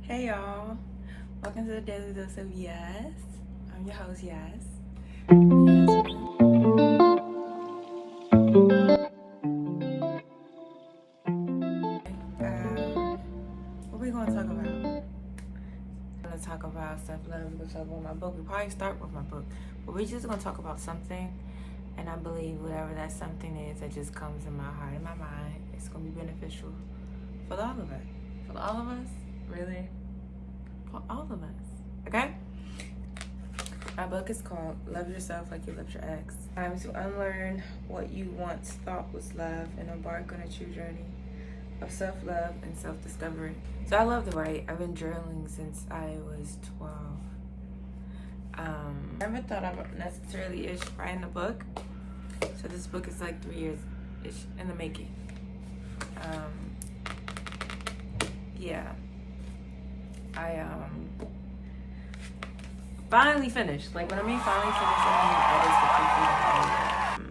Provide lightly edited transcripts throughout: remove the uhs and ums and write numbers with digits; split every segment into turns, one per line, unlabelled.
Hey y'all, welcome to the Daily Dose of Yes. I'm your host, Yes. What we gonna talk about? I'm gonna talk about self-love. We're gonna talk about my book. We probably start with my book, but we're just gonna talk about something, and I believe whatever that something is that just comes in my heart and my mind, it's gonna be beneficial for all of us. For all of us, really, for all of us. Okay. My book is called Love Yourself Like You Loved Your Ex. Time to unlearn what you once thought was love and embark on a true journey of self-love and self-discovery. So I love to write. I've been journaling since I was 12. I never thought I would necessarily writing a book. So this book is like 3 years in the making. Yeah. I finally finished. Like when I mean finally finished, I mean the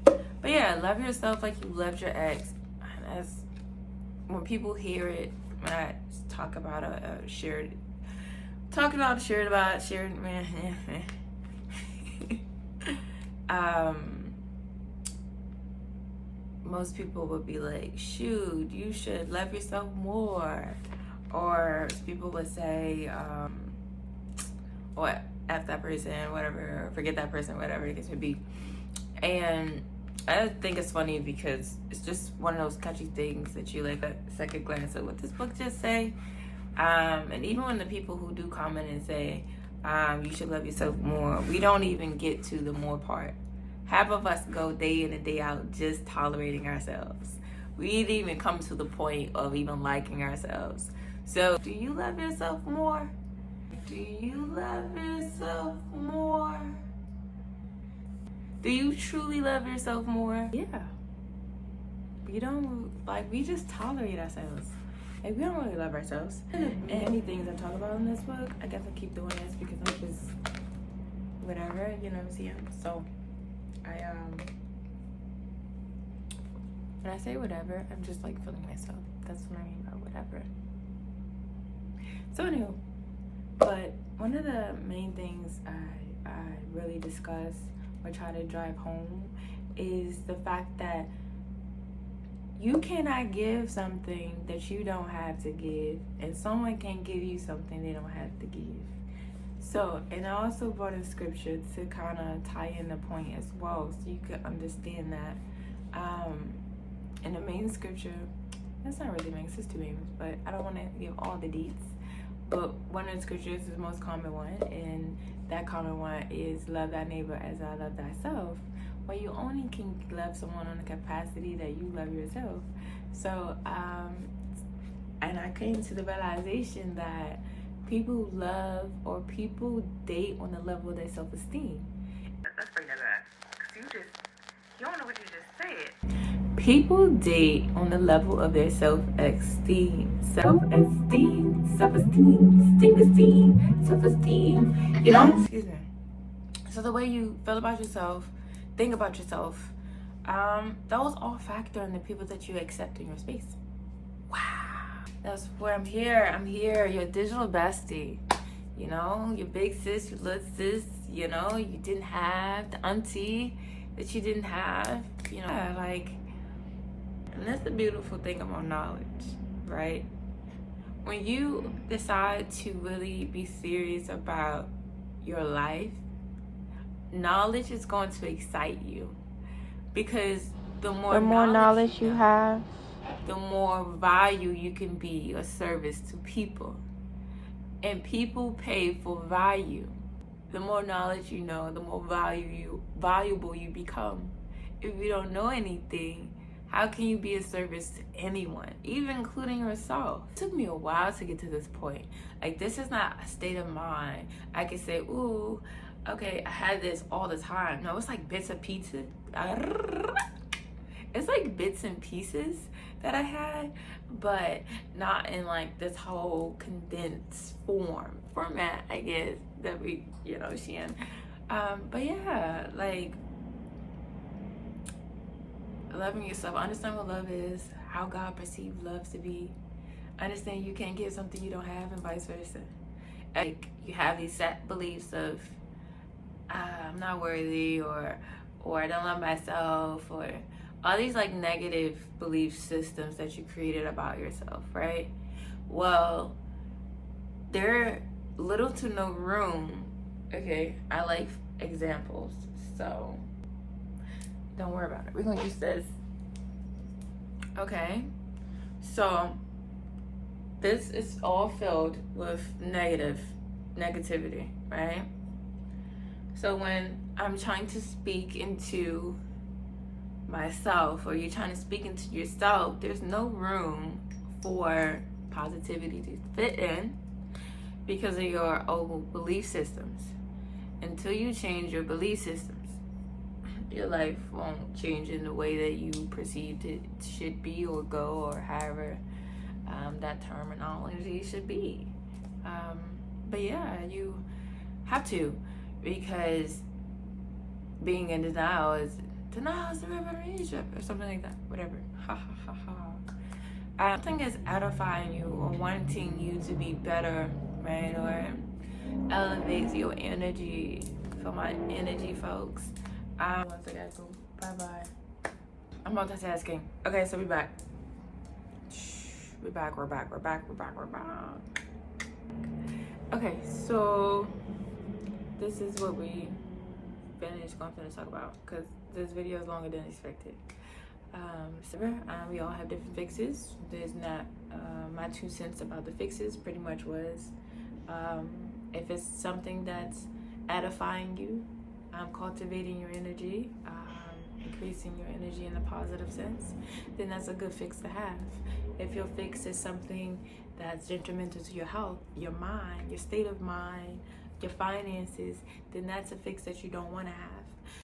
complete. But yeah, love yourself like you loved your ex. And as when people hear it, when I talk about shared, most people would be like, shoot, you should love yourself more. Or people would say, or F that person, whatever, forget that person, whatever the case may be. And I think it's funny because it's just one of those catchy things that you like a second glance at what this book just say. And even when the people who do comment and say, you should love yourself more, we don't even get to the more part. Half of us go day in and day out just tolerating ourselves. We didn't even come to the point of even liking ourselves. So, do you love yourself more? Do you love yourself more? Do you truly love yourself more? Yeah. We don't, we just tolerate ourselves. Like, we don't really love ourselves. And many things I talk about in this book, I guess I keep doing this because I'm just, whatever, you know what I'm saying? So, when I say whatever, I'm just like feeling myself. That's what I mean by whatever. So, anyway, but one of the main things I really discuss or try to drive home is the fact that you cannot give something that you don't have to give, and someone can give you something they don't have to give. So, and I also brought in scripture to kind of tie in the point as well, so you could understand that. In the main scripture, that's not really main, it's two main, but I don't want to give all the deets. But one of the scriptures is the most common one, and that common one is love thy neighbor as I love thyself. Well, you only can love someone on the capacity that you love yourself. So, and I came to the realization that people love or people date on the level of their self-esteem. Let's bring that back, because you don't know what you just said. People date on the level of their self-esteem. Self-esteem. You know? Excuse me. So the way you feel about yourself, think about yourself, those all factor in the people that you accept in your space. Wow. That's where I'm here. I'm here, your digital bestie. You know, your big sis, your little sis, you know, you didn't have the auntie that you didn't have, you know, and that's the beautiful thing about knowledge, right? When you decide to really be serious about your life, knowledge is going to excite you, because the more knowledge you have, the more value you can be a service to people. And people pay for value. The more knowledge you know, the more valuable you become. If you don't know anything, how can you be a service to anyone, even including yourself? It took me a while to get to this point. Like, this is not a state of mind. I can say, ooh, okay, I had this all the time. No, it's like bits and pieces. It's like bits and pieces that I had, but not in like this whole condensed format, I guess, that we, seeing. But yeah, like, loving yourself, understand what love is, how God perceived love to be, understand you can't get something you don't have, and vice versa. Like, you have these set beliefs of I'm not worthy, or I don't love myself, or all these like negative belief systems that you created about yourself, right? Well, there little to no room. Okay, I like examples, so don't worry about it. We're gonna use this. Okay, so this is all filled with negativity, right? So when I'm trying to speak into myself, or you're trying to speak into yourself, there's no room for positivity to fit in because of your old belief systems. Until you change your belief systems, your life won't change in the way that you perceived it should be or go, or however that terminology should be. But yeah, you have to, because being in denial is the river of Egypt, or something like that. Whatever. Ha ha ha ha. Something is edifying you or wanting you to be better, right? Or elevates your energy. For my energy folks. Once again, so bye bye. I'm multitasking. Okay, so we're back. We're back. Okay, so this is what we gonna finish talk about, because this video is longer than expected. We all have different fixes. There's not my 2 cents about the fixes pretty much was if it's something that's edifying you, cultivating your energy, increasing your energy in a positive sense, then that's a good fix to have. If your fix is something that's detrimental to your health, your mind, your state of mind, your finances, then that's a fix that you don't want to have.